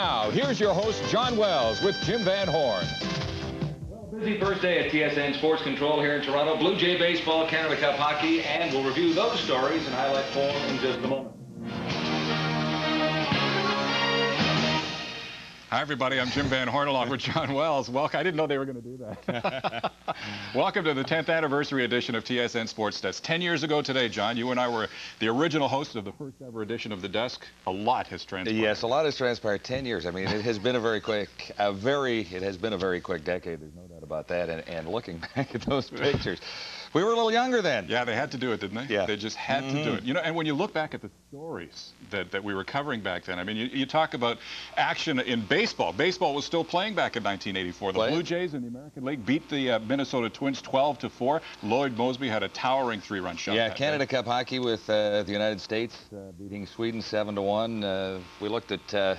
now, here's your host, John Wells, with Jim Van Horne. Well, busy first day at TSN Sports Control here in Toronto. Blue Jay baseball, Canada Cup hockey, and we'll review those stories and highlight form in just a moment. Hi, everybody. I'm Jim Van Horne along with John Wells. Welcome. I didn't know they were going to do that. Welcome to the 10th anniversary edition of TSN Sportsdesk. 10 years ago today, John, you and I were the original hosts of the first ever edition of the desk. A lot has transpired. Yes, a lot has transpired. 10 years. I mean, it has been a very quick, it has been a very quick decade. There's no doubt about that. And looking back at those pictures, we were a little younger then. Yeah, they had to do it, didn't they? Yeah. They just had to do it. You know, and when you look back at the stories that we were covering back then, I mean, you talk about action in baseball. Baseball was still playing back in 1984. The Blue Jays in the American League beat the Minnesota Twins 12-4. Lloyd Mosby had a towering 3-run shot. Yeah, Canada Cup hockey with the United States beating Sweden 7-1. We looked at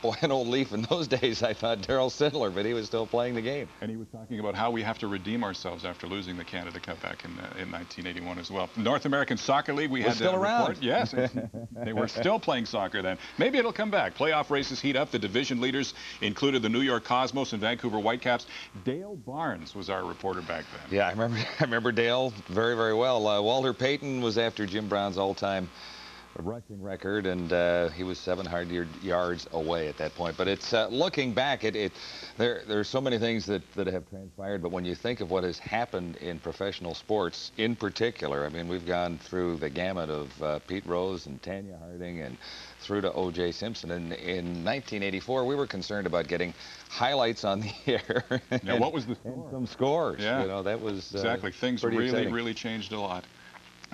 boy, an old Leaf in those days, I thought Darryl Sindler, but he was still playing the game. And he was talking about how we have to redeem ourselves after losing the Canada Cup back in 1981 as well. North American Soccer League, we had still around. Report. Yes, they were still playing soccer then. Maybe it'll come back. Playoff races heat up. The division leaders included the New York Cosmos and Vancouver Whitecaps. Dale Barnes was our reporter back then. Yeah, I remember Dale very, very well. Walter Payton was after Jim Brown's all-time rushing record, and he was 700 yards away at that point. But it's looking back, there's so many things that have transpired. But when you think of what has happened in professional sports, in particular, I mean, we've gone through the gamut of Pete Rose and Tanya Harding and through to O.J. Simpson. And in 1984, we were concerned about getting highlights on the air. Now, what was the score? And some scores. Yeah, you know, that was exactly. Things really changed a lot.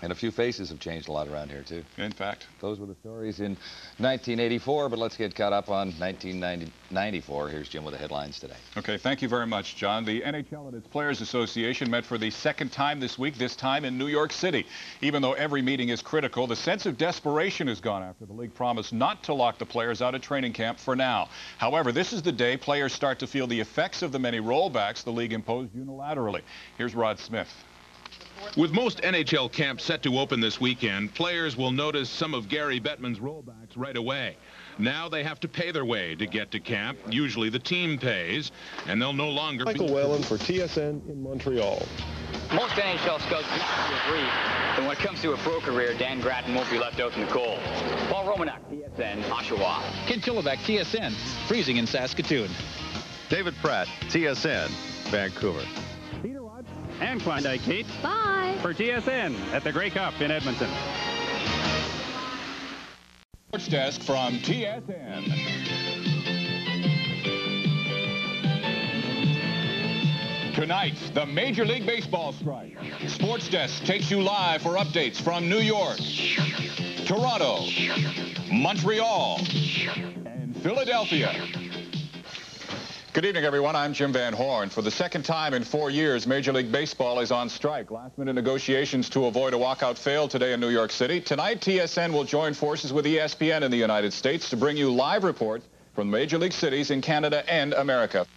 And a few faces have changed a lot around here, too. In fact. Those were the stories in 1984, but let's get caught up on 1994. Here's Jim with the headlines today. Okay, thank you very much, John. The NHL and its Players Association met for the second time this week, this time in New York City. Even though every meeting is critical, the sense of desperation is gone after the league promised not to lock the players out of training camp for now. However, this is the day players start to feel the effects of the many rollbacks the league imposed unilaterally. Here's Rod Smith. With most NHL camps set to open this weekend, players will notice some of Gary Bettman's rollbacks right away. Now they have to pay their way to get to camp. Usually the team pays, and they'll no longer be... Michael Whalen for TSN in Montreal. Most NHL scouts agree that when it comes to a pro career, Dan Gratton won't be left out in the cold. Paul Romanek, TSN, Oshawa. Ken Kilovac, TSN, freezing in Saskatoon. David Pratt, TSN, Vancouver. And Klondike Kate. Bye. For TSN at the Grey Cup in Edmonton. Sports Desk from TSN. Tonight, the Major League Baseball strike. Sports Desk takes you live for updates from New York, Toronto, Montreal, and Philadelphia. Good evening, everyone. I'm Jim Van Horne. For the second time in 4 years, Major League Baseball is on strike. Last-minute negotiations to avoid a walkout failed today in New York City. Tonight, TSN will join forces with ESPN in the United States to bring you live reports from major league cities in Canada and America.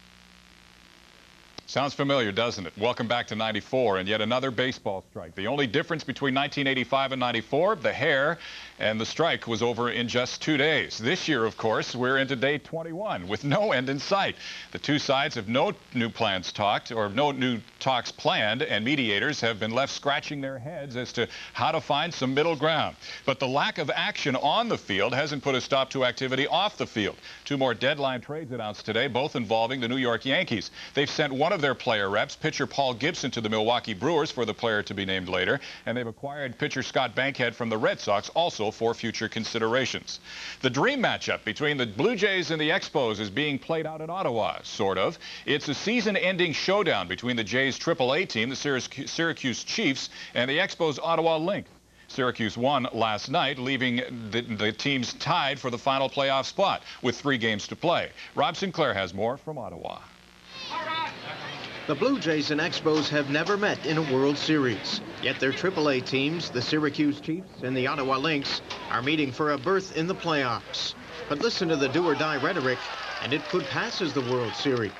Sounds familiar, doesn't it? Welcome back to 94 and yet another baseball strike. The only difference between 1985 and 94, the hair, and the strike was over in just 2 days. This year, of course, we're into day 21 with no end in sight. The two sides have no new plans talked or no new talks planned, and mediators have been left scratching their heads as to how to find some middle ground. But the lack of action on the field hasn't put a stop to activity off the field. Two more deadline trades announced today, both involving the New York Yankees. They've sent one of their player reps, pitcher Paul Gibson, to the Milwaukee Brewers for the player to be named later, and they've acquired pitcher Scott Bankhead from the Red Sox, also for future considerations. The dream matchup between the Blue Jays and the Expos is being played out in Ottawa, sort of. It's a season-ending showdown between the Jays' AAA team, the Syracuse Chiefs, and the Expos' Ottawa Lynx. Syracuse won last night, leaving the teams tied for the final playoff spot with 3 games to play. Rob Sinclair has more from Ottawa. The Blue Jays and Expos have never met in a World Series. Yet their AAA teams, the Syracuse Chiefs and the Ottawa Lynx, are meeting for a berth in the playoffs. But listen to the do-or-die rhetoric, and it could pass as the World Series.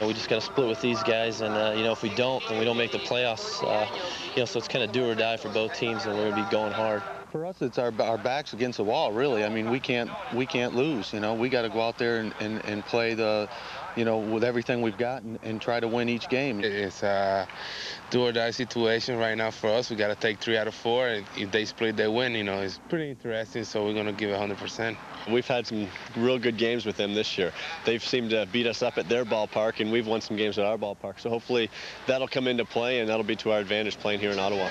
We just got to split with these guys, and you know, if we don't, then we don't make the playoffs. You know, so it's kind of do or die for both teams, and we're going to be going hard. For us, it's our backs against the wall, really. I mean, we can't lose. You know, we got to go out there and play the, you know, with everything we've got and try to win each game. It's a do-or-die situation right now for us. We got to take 3 out of 4, and if they split, they win. You know, it's pretty interesting. So we're gonna give 100%. We've had some real good games with them this year. They've seemed to beat us up at their ballpark, and we've won some games at our ballpark. So hopefully that'll come into play, and that'll be to our advantage playing here in Ottawa.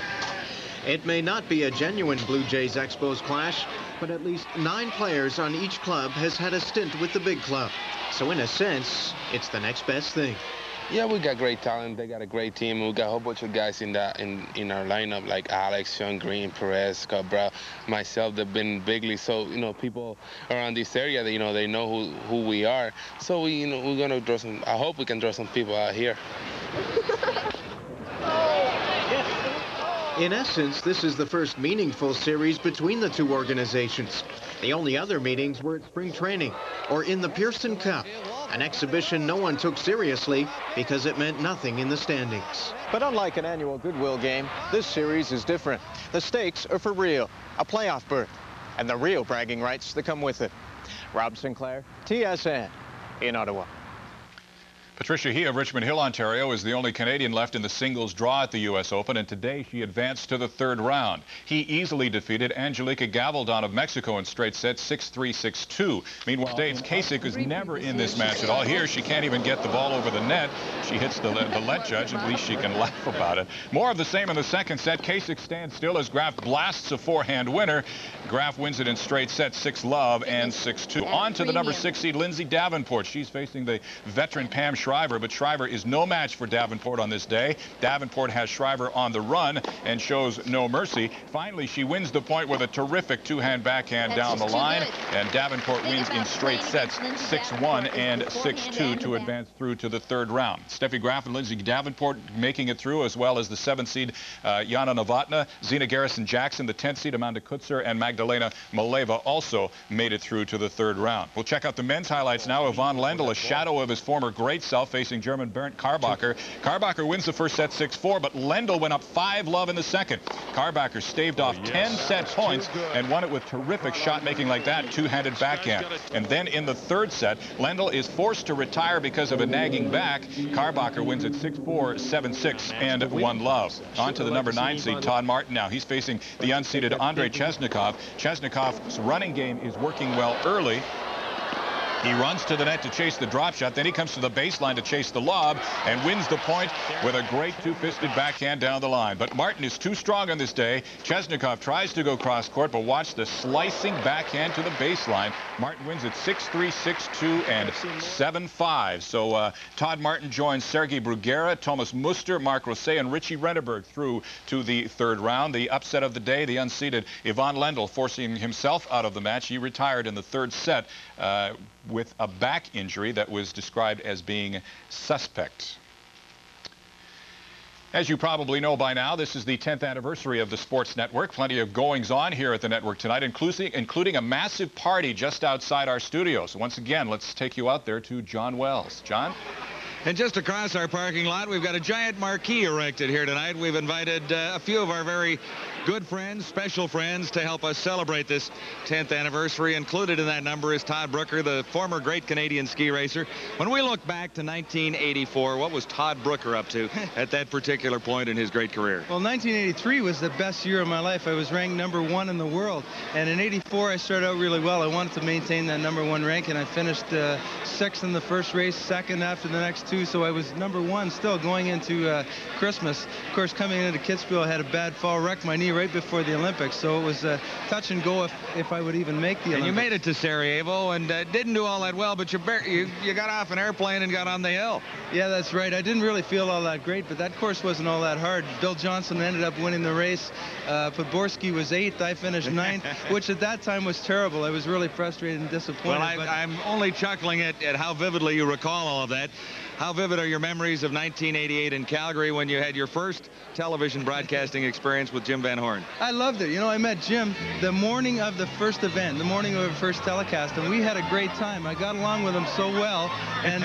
It may not be a genuine Blue Jays Expos clash, but at least 9 players on each club has had a stint with the big club. So in a sense, it's the next best thing. Yeah, we got great talent. They got a great team. We got a whole bunch of guys in our lineup, like Alex, Sean Green, Perez, Scott Brown, myself. They've been big league. So, you know, people around this area, you know, they know who we are. So we, you know, we're gonna draw some. I hope we can draw some people out here. In essence, this is the first meaningful series between the two organizations. The only other meetings were at spring training or in the Pearson Cup, an exhibition no one took seriously because it meant nothing in the standings. But unlike an annual goodwill game, this series is different. The stakes are for real, a playoff berth, and the real bragging rights that come with it. Rob Sinclair, TSN, in Ottawa. Patricia He of Richmond Hill, Ontario, is the only Canadian left in the singles draw at the U.S. Open, and today she advanced to the 3rd round. He easily defeated Angelica Gavaldon of Mexico in straight sets, 6-3, 6-2. Meanwhile, Danes Kasich is never in this match at all. Here, she can't even get the ball over the net. She hits the lead judge. At least she can laugh about it. More of the same in the second set. Kasich stands still as Graf blasts a forehand winner. Graf wins it in straight sets, 6-love and 6-2. On to the number 6 seed, Lindsay Davenport. She's facing the veteran Pam Shriver, but Shriver is no match for Davenport on this day. Davenport has Shriver on the run and shows no mercy. Finally, she wins the point with a terrific 2-hand backhand down the line, and Davenport wins in straight sets, 6-1 and 6-2 to advance through to the 3rd round. Steffi Graf and Lindsay Davenport making it through, as well as the 7th seed Jana Novotna, Zina Garrison-Jackson, the 10th seed Amanda Kutzer, and Magdalena Maleva also made it through to the 3rd round. We'll check out the men's highlights now. Ivan Lendl, a shadow of his former great self, facing German Bernd KARBACHER. KARBACHER wins the first set 6-4, but Lendl went up 5-love in the second. KARBACHER staved off 10 set points and won it with terrific shot making like that, 2-handed backhand. And then in the 3rd set, Lendl is forced to retire because of a nagging back. KARBACHER wins at 6-4, 7-6, and 1-love. On to the number 9 seed, Todd Martin now. He's facing the unseeded Andrei Chesnikov. Chesnikov's running game is working well early. He runs to the net to chase the drop shot. Then he comes to the baseline to chase the lob and wins the point with a great 2-fisted backhand down the line. But Martin is too strong on this day. Chesnikov tries to go cross court, but watch the slicing backhand to the baseline. Martin wins at 6-3, 6-2, and 7-5. So Todd Martin joins Sergei Bruguera, Thomas Muster, Mark Rosset, and Richie Renneberg through to the 3rd round. The upset of the day, the unseeded Ivan Lendl forcing himself out of the match. He retired in the 3rd set with a back injury that was described as being suspect. As you probably know by now, this is the 10th anniversary of the Sports Network. Plenty of goings-on here at the network tonight, including a massive party just outside our studios. Once again, let's take you out there to John Wells. John? And just across our parking lot, we've got a giant marquee erected here tonight. We've invited a few of our very good friends, special friends, to help us celebrate this 10th anniversary. Included in that number is Todd Brooker, the former great Canadian ski racer. When we look back to 1984, what was Todd Brooker up to at that particular point in his great career? Well, 1983 was the best year of my life. I was ranked #1 in the world. And in '84, I started out really well. I wanted to maintain that #1 rank, and I finished 6th in the first race, 2nd after the next 2. So I was #1 still going into Christmas. Of course, coming into Kitzbühel, I had a bad fall, wrecked my knee right before the Olympics. So it was touch and go if I would even make the Olympics. And you made it to Sarajevo and didn't do all that well, but you got off an airplane and got on the hill. Yeah, that's right. I didn't really feel all that great, but that course wasn't all that hard. Bill Johnson ended up winning the race. Podborski was 8th. I finished 9th, which at that time was terrible. I was really frustrated and disappointed. Well, I'm only chuckling at how vividly you recall all of that. How vivid are your memories of 1988 in Calgary when you had your first television broadcasting experience with Jim Van Horne? I loved it. You know, I met Jim the morning of the first event, the morning of the first telecast, and we had a great time. I got along with him so well, and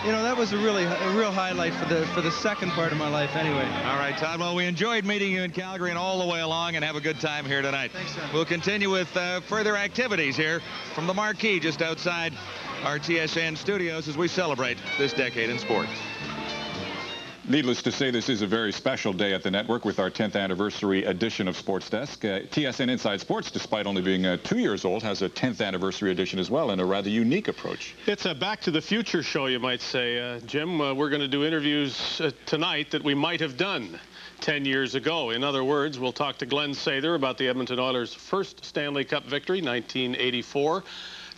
you know, that was a real highlight for the second part of my life anyway. All right, Todd. Well, we enjoyed meeting you in Calgary and all the way along, and have a good time here tonight. Thanks, son. We'll continue with further activities here from the marquee just outside our TSN studios as we celebrate this decade in sports. Needless to say, this is a very special day at the network with our 10th anniversary edition of Sports Desk. TSN Inside Sports, despite only being 2 years old, has a 10th anniversary edition as well, and a rather unique approach. It's a Back to the Future show, you might say, Jim. We're going to do interviews tonight that we might have done 10 years ago. In other words, we'll talk to Glenn Sather about the Edmonton Oilers' first Stanley Cup victory, 1984.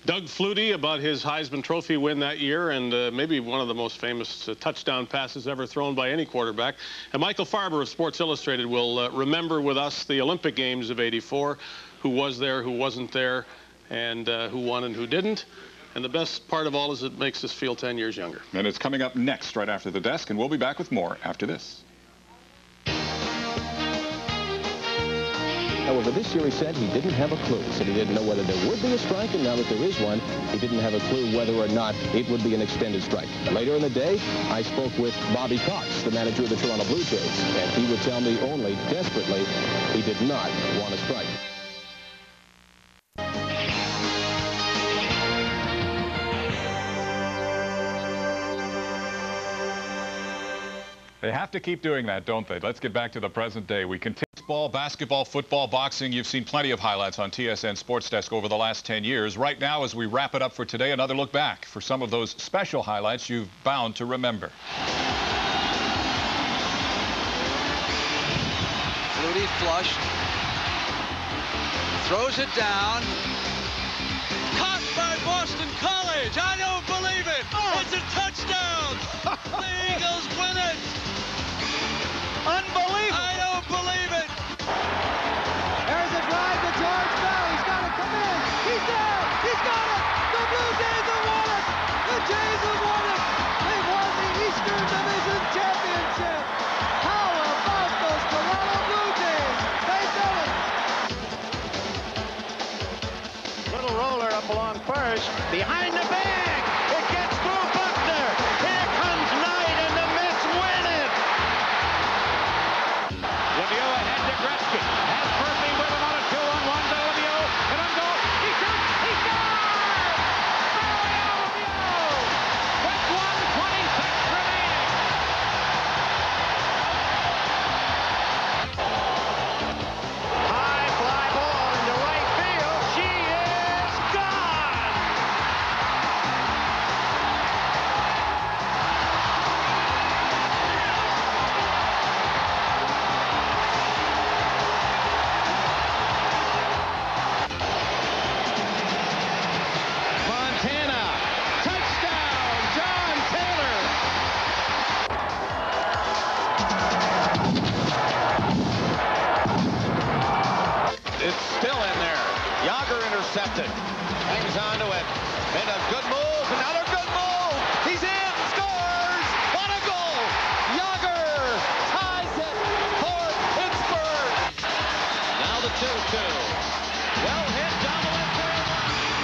Doug Flutie about his Heisman Trophy win that year, and maybe one of the most famous touchdown passes ever thrown by any quarterback. And Michael Farber of Sports Illustrated will remember with us the Olympic Games of '84, who was there, who wasn't there, and who won and who didn't. And the best part of all is it makes us feel 10 years younger. And it's coming up next, right after the desk, and we'll be back with more after this. However, this year he said he didn't have a clue. He said he didn't know whether there would be a strike, and now that there is one, he didn't have a clue whether or not it would be an extended strike. Later in the day, I spoke with Bobby Cox, the manager of the Toronto Blue Jays, and he would tell me only desperately he did not want a strike. They have to keep doing that, don't they? Let's get back to the present day. We continue baseball, basketball, football, boxing. You've seen plenty of highlights on TSN Sportsdesk over the last 10 years. Right now, as we wrap it up for today, another look back for some of those special highlights you've bound to remember. Flutie flushed. Throws it down. Caught by Boston College. I don't believe it. It's a touchdown. The Eagles win it. Unbelievable. I don't believe it. There's a drive to George Bell. He's got to come in. He's there. He's got it. The Blue Jays have won it. The Jays have won it. They won the Eastern Division Championship. How about those Toronto Blue Jays? They did it. Little roller up along first. Behind the bag. It gets through Buckner. Here comes Knight, and the Mets win it. Lemieux ahead to Gretzky. Has Murphy with him on a 2-on-1 to Lemieux. And on goal. He shoots. He scores! Mario Lemieux with 1:26 remaining. High fly ball into right field. She is gone. Montana, touchdown, John Taylor. It's still in there. Yager intercepted. Hangs on to it. Made a good move. Another good move. He's in. Scores. What a goal. Yager ties it for Pittsburgh. Now the 2-2. Well hit down the left field.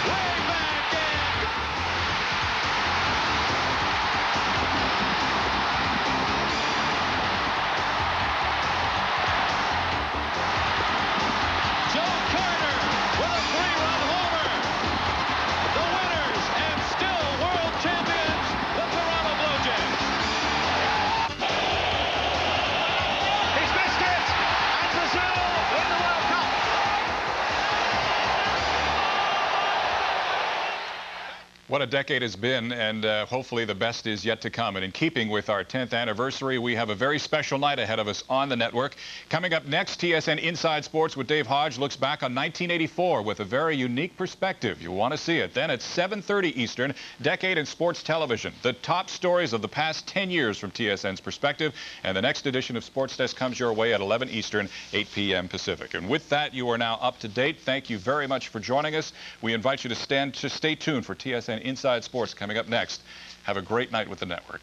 Way back in. Joe Carter with a 3-run homer. The winners and still world champions, the Toronto Blue Jays. He's missed it, and Brazil win the World Cup. What a decade it's been, and hopefully the best is yet to come. And in keeping with our 10th anniversary, we have a very special night ahead of us on the network. Coming up next, TSN Inside Sports with Dave Hodge looks back on 1984 with a very unique perspective. You'll want to see it. Then at 7:30 Eastern, Decade in Sports Television. The top stories of the past 10 years from TSN's perspective. And the next edition of Sports Desk comes your way at 11 Eastern, 8 p.m. Pacific. And with that, you are now up to date. Thank you very much for joining us. We invite you to stay tuned for TSN Inside Sports coming up next. Have a great night with the network.